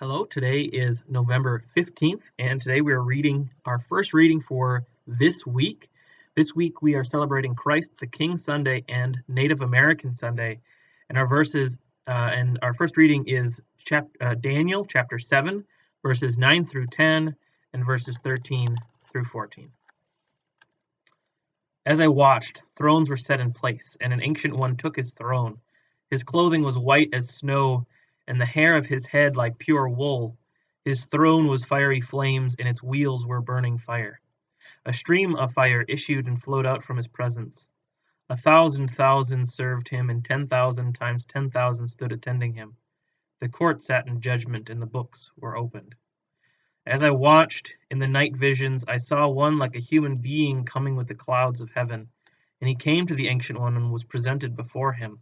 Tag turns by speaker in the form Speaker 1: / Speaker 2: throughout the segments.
Speaker 1: Hello, today is November 15th, and today we are reading our first reading for this week. This week we are celebrating Christ the King Sunday and Native American Sunday, and our first reading is Daniel chapter 7, verses 9 through 10, and verses 13 through 14. As I watched, thrones were set in place, and an ancient one took his throne. His clothing was white as snow, and the hair of his head like pure wool. His throne was fiery flames, and its wheels were burning fire. A stream of fire issued and flowed out from his presence. 1,000 served him, and 10,000 times 10,000 stood attending him. The court sat in judgment, and the books were opened. As I watched in the night visions, I saw one like a human being coming with the clouds of heaven, and he came to the Ancient One and was presented before him.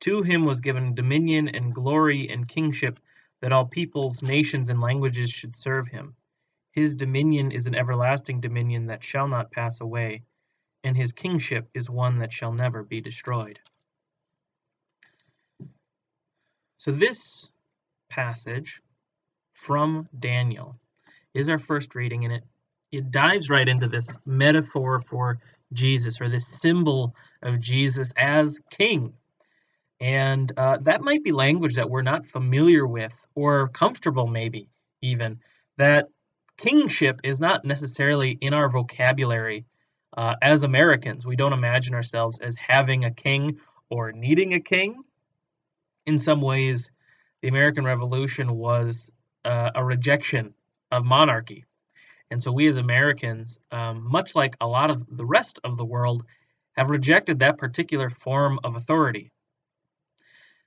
Speaker 1: To him was given dominion and glory and kingship, that all peoples, nations, and languages should serve him. His dominion is an everlasting dominion that shall not pass away, and his kingship is one that shall never be destroyed. So this passage from Daniel is our first reading, and it dives right into this metaphor for Jesus, or this symbol of Jesus as king. And that might be language that we're not familiar with or comfortable, maybe even. That kingship is not necessarily in our vocabulary as Americans. We don't imagine ourselves as having a king or needing a king. In some ways, the American Revolution was a rejection of monarchy. And so we as Americans, much like a lot of the rest of the world, have rejected that particular form of authority.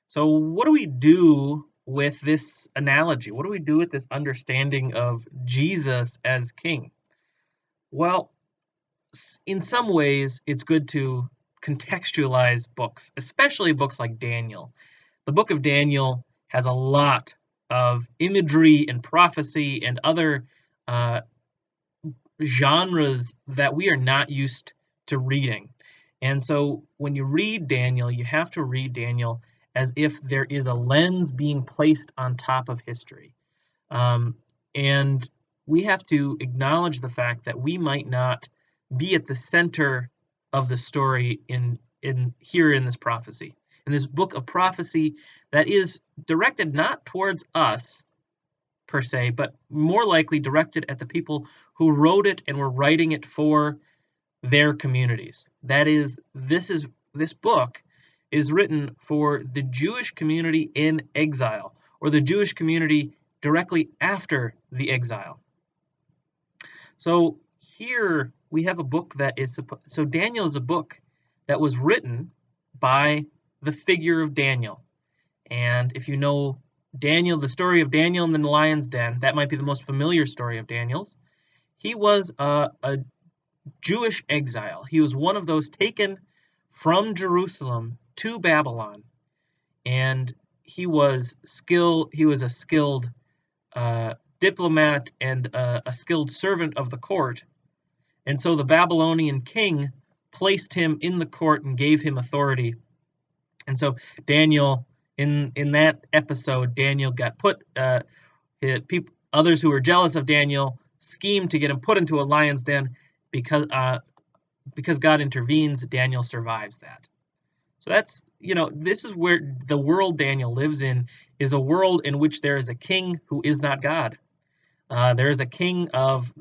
Speaker 1: So what do we do with this analogy? What do we do with this understanding of Jesus as king? Well, in some ways, it's good to contextualize books, especially books like Daniel. The book of Daniel has a lot of imagery and prophecy and other genres that we are not used to reading. And so when you read Daniel, you have to read Daniel as if there is a lens being placed on top of history. And we have to acknowledge the fact that we might not be at the center of the story in this prophecy, in this book of prophecy that is directed not towards us per se, but more likely directed at the people who wrote it and were writing it for their communities. That is, this book is written for the Jewish community in exile, or the Jewish community directly after the exile. So here we have a book that is, so Daniel is a book that was written by the figure of Daniel. And if you know Daniel, the story of Daniel in the lion's den, that might be the most familiar story of Daniel's. He was a Jewish exile. He was one of those taken from Jerusalem to Babylon, and he was a skilled diplomat and a skilled servant of the court. And so the Babylonian king placed him in the court and gave him authority. And so Daniel, in that episode, Daniel got put. Others who were jealous of Daniel schemed to get him put into a lion's den. Because God intervenes, Daniel survives that. So that's, this is where the world Daniel lives in is a world in which there is a king who is not God. There is a king of,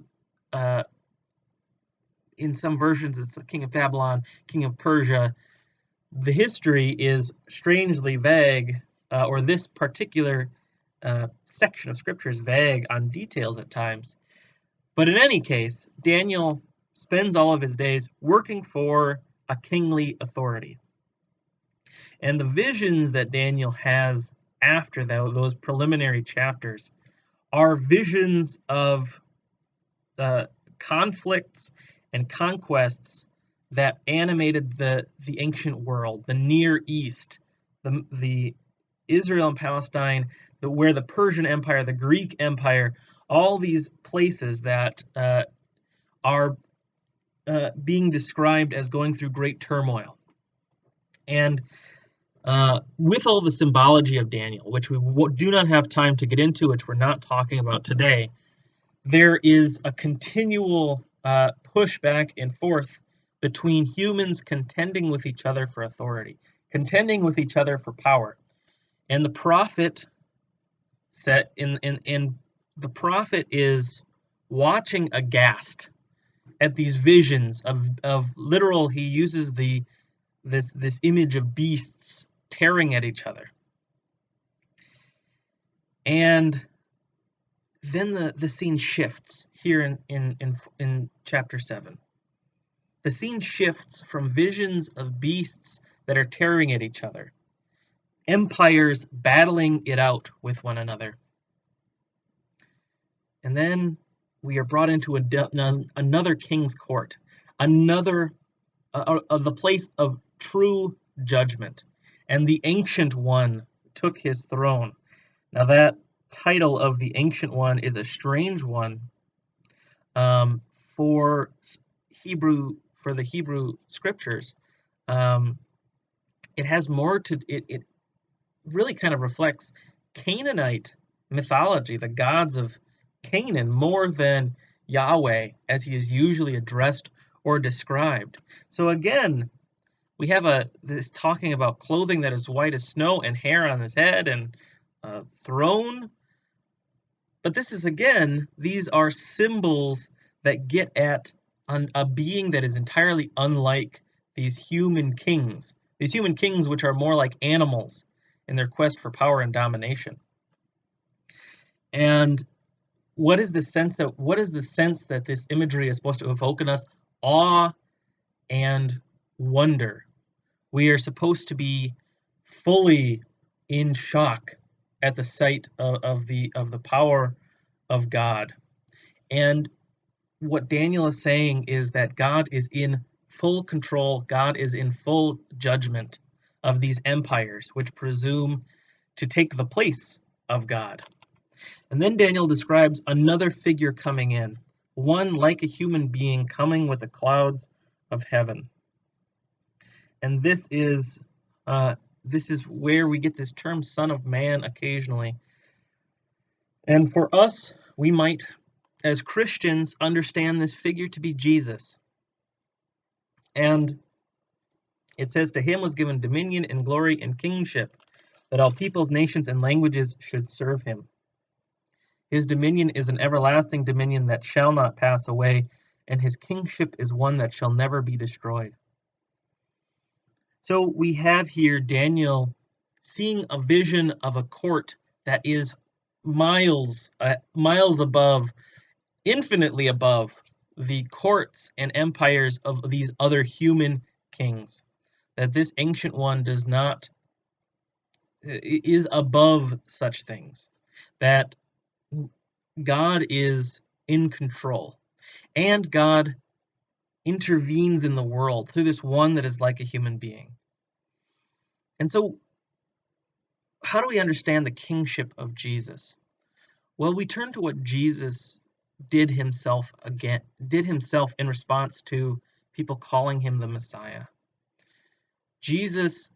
Speaker 1: in some versions, it's the king of Babylon, king of Persia. The history is strangely vague, or this particular section of scripture is vague on details at times. But in any case, Daniel spends all of his days working for a kingly authority. And the visions that Daniel has after those preliminary chapters are visions of conflicts and conquests that animated the ancient world, the Near East, the Israel and Palestine, where the Persian Empire, the Greek Empire, all these places that are being described as going through great turmoil. And with all the symbology of Daniel, which we do not have time to get into, which we're not talking about today, there is a continual push back and forth between humans contending with each other for authority, contending with each other for power. And the prophet the prophet is watching aghast at these visions of literal. He uses this image of beasts tearing at each other. And then the scene shifts here in chapter 7. The scene shifts from visions of beasts that are tearing at each other, empires battling it out with one another. And then we are brought into another king's court, the place of true judgment. And the Ancient One took his throne. Now that title of the Ancient One is a strange one for the Hebrew scriptures. It has more to it really kind of reflects Canaanite mythology, the gods of Canaan, more than Yahweh as he is usually addressed or described. So again, we have this talking about clothing that is white as snow and hair on his head and a throne. But this is, again, these are symbols that get at a being that is entirely unlike these human kings which are more like animals in their quest for power and domination. And what is the sense that this imagery is supposed to evoke in us? Awe and wonder. We are supposed to be fully in shock at the sight of the power of God. And what Daniel is saying is that God is in full control, God is in full judgment of these empires which presume to take the place of God. And then Daniel describes another figure coming in, one like a human being coming with the clouds of heaven. And this is where we get this term Son of Man occasionally. And for us, we might, as Christians, understand this figure to be Jesus. And it says, to him was given dominion and glory and kingship, that all peoples, nations, and languages should serve him. His dominion is an everlasting dominion that shall not pass away, and his kingship is one that shall never be destroyed. So we have here Daniel seeing a vision of a court that is miles above, infinitely above, the courts and empires of these other human kings. That this Ancient One is above such things. That God is in control, and God intervenes in the world through this one that is like a human being. And so, how do we understand the kingship of Jesus? Well, we turn to what Jesus did himself in response to people calling him the Messiah. Jesus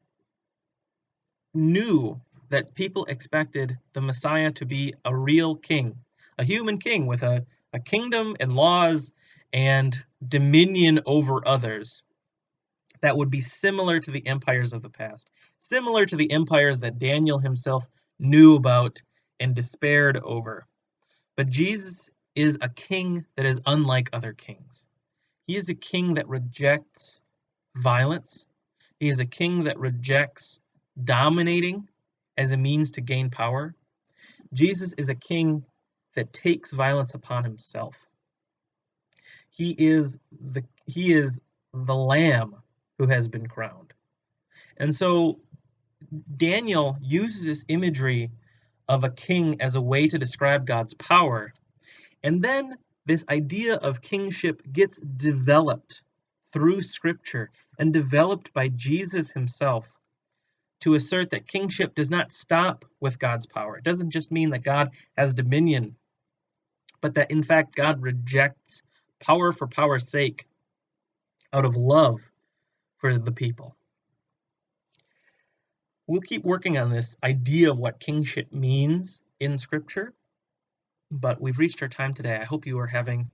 Speaker 1: knew that people expected the Messiah to be a real king, a human king with a kingdom and laws and dominion over others that would be similar to the empires of the past, similar to the empires that Daniel himself knew about and despaired over. But Jesus is a king that is unlike other kings. He is a king that rejects violence. He is a king that rejects dominating as a means to gain power. Jesus is a king that takes violence upon himself. He is the Lamb who has been crowned. And so Daniel uses this imagery of a king as a way to describe God's power. And then this idea of kingship gets developed through Scripture and developed by Jesus himself to assert that kingship does not stop with God's power. It doesn't just mean that God has dominion, but that in fact God rejects power for power's sake out of love for the people. we'll keep working on this idea of what kingship means in Scripture, but we've reached our time today. I hope you are having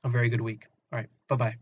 Speaker 1: a very good week. All right, bye-bye.